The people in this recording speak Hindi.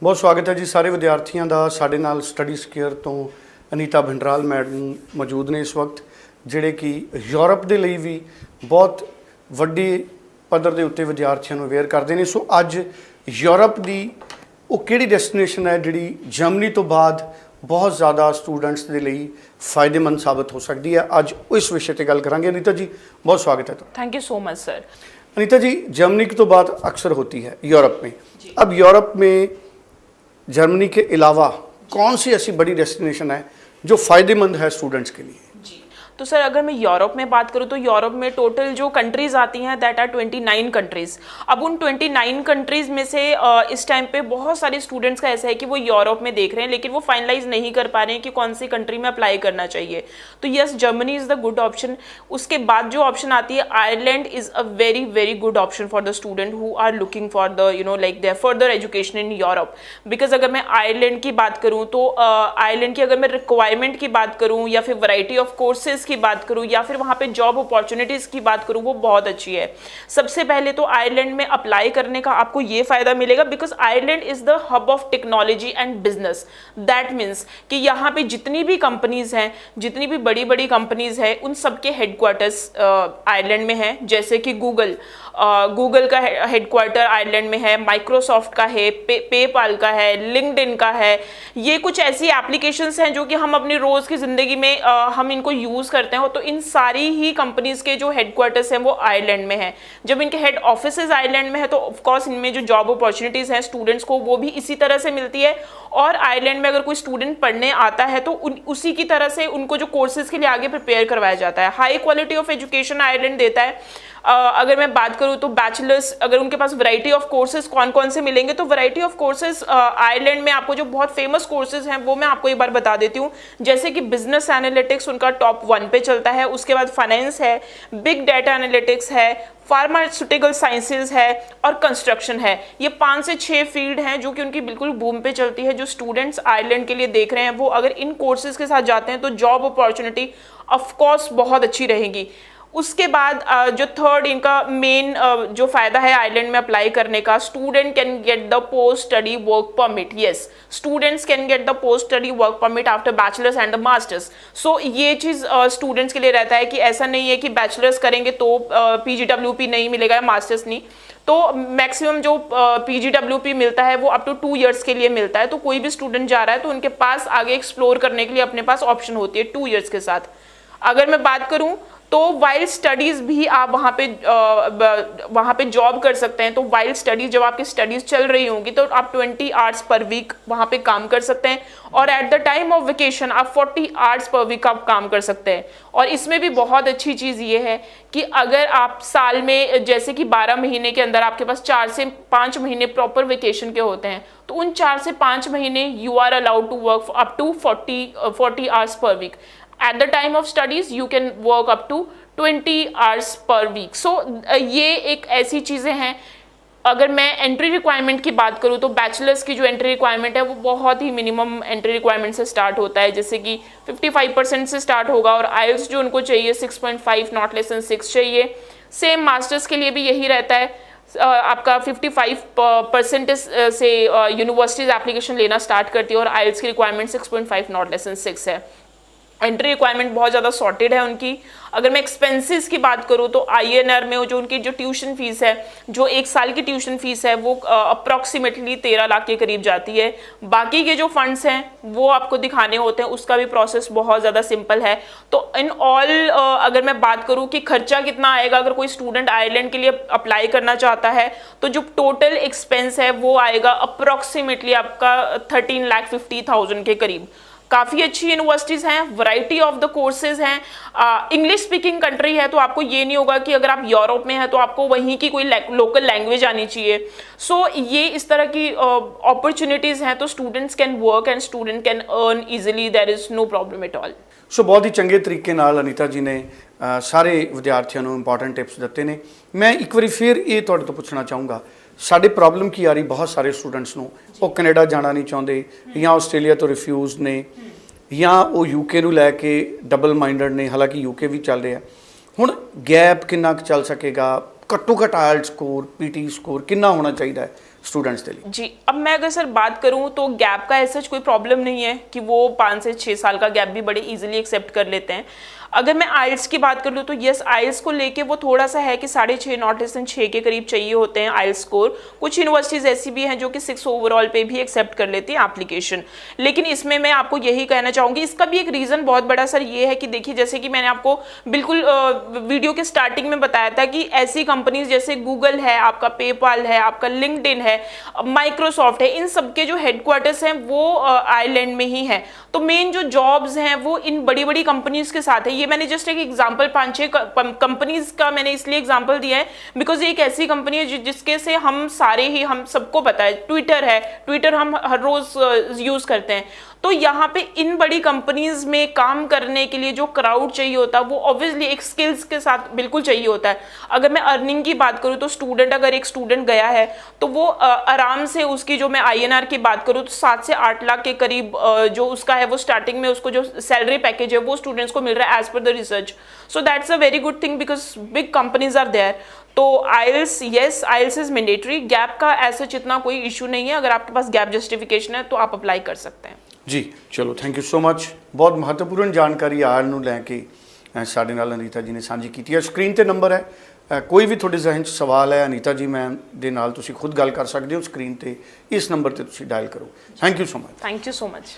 बहुत स्वागत है जी सारे विद्यार्थियों का। साडे नाल स्टडी स्केयर तो अनीता भिंडराल मैडम मौजूद ने इस वक्त, जिहड़े कि यूरोप के लिए भी बहुत वड्डे पद्धर के उत्ते विद्यार्थियों को अवेयर करते हैं। सो अज यूरोप की वो किहड़ी डेस्टिनेशन है जिहड़ी जर्मनी तो बाद बहुत ज़्यादा स्टूडेंट्स के लिए फायदेमंद साबित हो सकती है। अज इस विषय पर गल करांगे। अनीता जी बहुत स्वागत है। Thank you so much sir. Anita ji, Germany की तो बात अक्सर होती है यूरोप में, अब यूरोप में जर्मनी के अलावा कौन सी ऐसी बड़ी डेस्टिनेशन है जो फ़ायदेमंद है स्टूडेंट्स के लिए? तो सर अगर मैं यूरोप में बात करूँ तो यूरोप में टोटल जो कंट्रीज़ आती हैं दैट आर 29 कंट्रीज़। अब उन 29 कंट्रीज़ में से इस टाइम पे बहुत सारे स्टूडेंट्स का ऐसा है कि वो यूरोप में देख रहे हैं लेकिन वो फाइनलाइज नहीं कर पा रहे हैं कि कौन सी कंट्री में अप्लाई करना चाहिए। तो yes, Germany is the good option. उसके बाद जो ऑप्शन आती है Ireland is a very very good option for the student who are looking for the like their further education in Europe. Because अगर मैं आयरलैंड की बात करूँ तो आयरलैंड की अगर मैं रिक्वायरमेंट की बात करूँ या फिर वैरायटी ऑफ कोर्सेज की बात करूं या फिर वहां पे जॉब अपॉर्चुनिटीज की बात करूं, वो बहुत अच्छी है। सबसे पहले तो आयरलैंड में अप्लाई करने का आपको ये फायदा मिलेगा because Ireland is the hub of technology and business. That means कि यहाँ पे जितनी भी कंपनीज हैं, जितनी भी बड़ी बड़ी कंपनीज हैं, उन सबके हेडक्वार्टर्स आयरलैंड में हैं। जैसे कि गूगल का हेडक्वार्टर आयरलैंड में है, माइक्रोसॉफ्ट का है, पेपाल का है, लिंक्डइन का है। ये कुछ ऐसी एप्लीकेशंस हैं जो कि हम अपनी रोज की जिंदगी में हम इनको यूज करते हैं। तो इन सारी ही कंपनीज के जो हेडक्वार्टर्स हैं वो आयरलैंड में हैं। जब इनके हेड ऑफिसेज आयरलैंड में है तो ऑफकोर्स इनमें जो जॉब अपॉर्चुनिटीज हैं स्टूडेंट्स को वो भी इसी तरह से मिलती है। और आयरलैंड में अगर कोई स्टूडेंट पढ़ने आता है तो उसी की तरह से उनको जो कोर्सेज के लिए आगे प्रिपेयर करवाया जाता है। High quality of education Ireland देता है। अगर मैं बात करूं तो बैचलर्स, अगर उनके पास वैरायटी ऑफ कोर्सेज कौन कौन से मिलेंगे, तो वैरायटी ऑफ कोर्सेज आयरलैंड में आपको जो बहुत फेमस कोर्सेज हैं वो मैं आपको एक बार बता देती हूं। जैसे कि बिजनेस एनालिटिक्स उनका टॉप 1 पे चलता है। उसके बाद फाइनेंस है, बिग डाटा एनालिटिक्स है, फार्मास्यूटिकल साइंसेज है और कंस्ट्रक्शन है। ये 5 से 6 फील्ड हैं जो कि उनकी बिल्कुल बूम पे चलती है। जो स्टूडेंट्स आयरलैंड के लिए देख रहे हैं वो अगर इन कोर्सेज के साथ जाते हैं तो जॉब अपॉर्चुनिटी ऑफकोर्स बहुत अच्छी रहेगी। उसके बाद जो थर्ड इनका मेन जो फायदा है आयरलैंड में अप्लाई करने का, student can get the post study work permit. Yes, students can get the post study work permit after bachelors and the masters. So ये चीज़ स्टूडेंट्स के लिए रहता है कि ऐसा नहीं है कि बैचलर्स करेंगे तो PGWP नहीं मिलेगा या मास्टर्स नहीं। तो मैक्सिमम जो PGWP मिलता है वो अप टू 2 ईयर्स के लिए मिलता है। तो कोई भी स्टूडेंट जा रहा है तो उनके पास आगे एक्सप्लोर करने के लिए अपने पास ऑप्शन होती है 2 ईयर्स के साथ। अगर मैं बात करूं तो वाइल स्टडीज भी आप वहाँ पे जॉब कर सकते हैं। तो वाइल स्टडीज, जब आपकी स्टडीज चल रही होंगी तो आप 20 आवर्स पर वीक वहाँ पे काम कर सकते हैं और at the time of vacation आप 40 आवर्स पर वीक आप काम कर सकते हैं। और इसमें भी बहुत अच्छी चीज़ ये है कि अगर आप साल में जैसे कि 12 महीने के अंदर आपके पास 4 से 5 महीने प्रॉपर वेकेशन के होते हैं, तो उन 4 से 5 महीने you are allowed to work up to 40 hours per week. At the time of studies you can work up to 20 hours per week. So ये एक ऐसी चीज़ें हैं। अगर मैं एंट्री रिक्वायरमेंट की बात करूँ तो बैचलर्स की जो एंट्री रिक्वायरमेंट है वो बहुत ही मिनिमम एंट्री रिक्वायरमेंट से स्टार्ट होता है। जैसे कि 55% से स्टार्ट होगा और IELTS जो उनको चाहिए 6.5 नॉट लेस देन 6 चाहिए। सेम मास्टर्स के लिए भी यही रहता है। आपका 55% से यूनिवर्सिटीज एप्लीकेशन लेना स्टार्ट करती है और IELTS की रिक्वायरमेंट 6.5 नॉट लेस देन 6 है। एंट्री रिक्वायरमेंट बहुत ज़्यादा सॉर्टेड है उनकी। अगर मैं एक्सपेंसेस की बात करूँ तो INR में जो उनकी जो ट्यूशन फीस है, जो 1 साल की ट्यूशन फीस है वो अप्रॉक्सीमेटली 13 लाख के करीब जाती है। बाकी के जो फंड्स हैं वो आपको दिखाने होते हैं, उसका भी प्रोसेस बहुत ज़्यादा सिंपल है। तो इन ऑल अगर मैं बात करूँ कि खर्चा कितना आएगा अगर कोई स्टूडेंट आयरलैंड के लिए अप्लाई करना चाहता है, तो जो टोटल एक्सपेंस है वो आएगा अप्रॉक्सीमेटली आपका 13,50,000 के करीब। काफ़ी अच्छी यूनिवर्सिटीज़ हैं, वैरायटी ऑफ द कोर्सेज हैं, इंग्लिश स्पीकिंग कंट्री है। तो आपको ये नहीं होगा कि अगर आप यूरोप में हैं तो आपको वहीं की कोई लोकल लैंग्वेज आनी चाहिए। सो ये इस तरह की अपॉर्चुनिटीज़ हैं। तो students can work and student can earn easily, there is no problem at all. So बहुत ही चंगे तरीके नाल अनीता जी ने सारे विद्यार्थियों को इंपॉर्टेंट टिप्स दिते ने। मैं एक बार फिर ये तुहाडे तो पूछना चाहूँगा, साडे प्रॉब्लम की आ रही बहुत सारे स्टूडेंट्स नूं, वो कनेडा जाना नहीं चाहते या आस्ट्रेलिया तो रिफ्यूज़ ने या वो UK नूं लैके डबल माइंडड ने। हालांकि UK भी चल रहा है। हुण गैप कितना चल सकेगा, घट्टो घट IELTS स्कोर PT स्कोर कितना होना चाहिए स्टूडेंट्स के लिए? जी, अब मैं अगर सर बात करूं तो गैप का ऐसा कोई प्रॉब्लम नहीं है कि वो 5 से 6 साल का गैप भी बड़े इजीली एक्सेप्ट कर लेते हैं। अगर मैं आइल्स की बात कर लूँ तो यस, आइल्स को लेके वो थोड़ा सा है कि 6.5 नॉट लेस देन 6 के करीब चाहिए होते हैं आइल्स स्कोर। कुछ यूनिवर्सिटीज़ ऐसी भी हैं जो कि 6 ओवरऑल पे भी एक्सेप्ट कर लेती हैं एप्लीकेशन। लेकिन इसमें मैं आपको यही कहना चाहूँगी, इसका भी एक रीज़न बहुत बड़ा सर ये है कि देखिए, जैसे कि मैंने आपको बिल्कुल वीडियो के स्टार्टिंग में बताया था कि ऐसी कंपनीज जैसे गूगल है, आपका पेपाल है, आपका लिंक्डइन है, माइक्रोसॉफ्ट है, इन सबके जो हेडक्वार्टर्स हैं वो आयरलैंड में ही है। तो मेन जो जॉब्स हैं वो इन बड़ी बड़ी कंपनीज के साथ है। ये मैंने जस्ट एक एग्जांपल 5-6 कंपनीज का मैंने इसलिए एग्जांपल दिया है बिकॉज ये एक ऐसी कंपनी है जिसके से हम सारे ही, हम सबको पता है, ट्विटर है, ट्विटर हम हर रोज यूज करते हैं। तो यहाँ पे इन बड़ी कंपनीज में काम करने के लिए जो क्राउड चाहिए होता है वो ऑब्वियसली एक स्किल्स के साथ बिल्कुल चाहिए होता है। अगर मैं अर्निंग की बात करूँ तो अगर एक स्टूडेंट गया है तो वो आराम से उसकी, जो मैं INR की बात करूँ तो 7 से 8 लाख के करीब जो उसका है वो स्टार्टिंग में उसको जो सैलरी पैकेज है वो स्टूडेंट्स को मिल रहा है as per the research. So that's a very good thing because big companies are there. तो IELTS, yes, IELTS is mandatory. Gap का ऐसा जितना कोई इशू नहीं है। अगर आपके पास गैप जस्टिफिकेशन है तो आप अप्लाई कर सकते हैं। जी चलो, थैंक यू सो मच। बहुत महत्वपूर्ण जानकारी आयल ਨੂੰ ਲੈ ਕੇ ਸਾਡੇ ਨਾਲ ਅਨੀਤਾ ਜੀ ਨੇ ਸਾਂਝੀ ਕੀਤੀ ਹੈ। ਸਕਰੀਨ ਤੇ ਨੰਬਰ ਹੈ, ਕੋਈ ਵੀ ਤੁਹਾਡੇ ਜ਼ਿਹਨ 'ਚ ਸਵਾਲ ਹੈ ਅਨੀਤਾ ਜੀ ਮੈਮ ਦੇ ਨਾਲ ਤੁਸੀਂ ਖੁਦ ਗੱਲ ਕਰ ਸਕਦੇ ਹੋ। ਸਕਰੀਨ ਤੇ ਇਸ ਨੰਬਰ ਤੇ ਤੁਸੀਂ ਡਾਇਲ ਕਰੋ। Thank you so much. Thank you so much.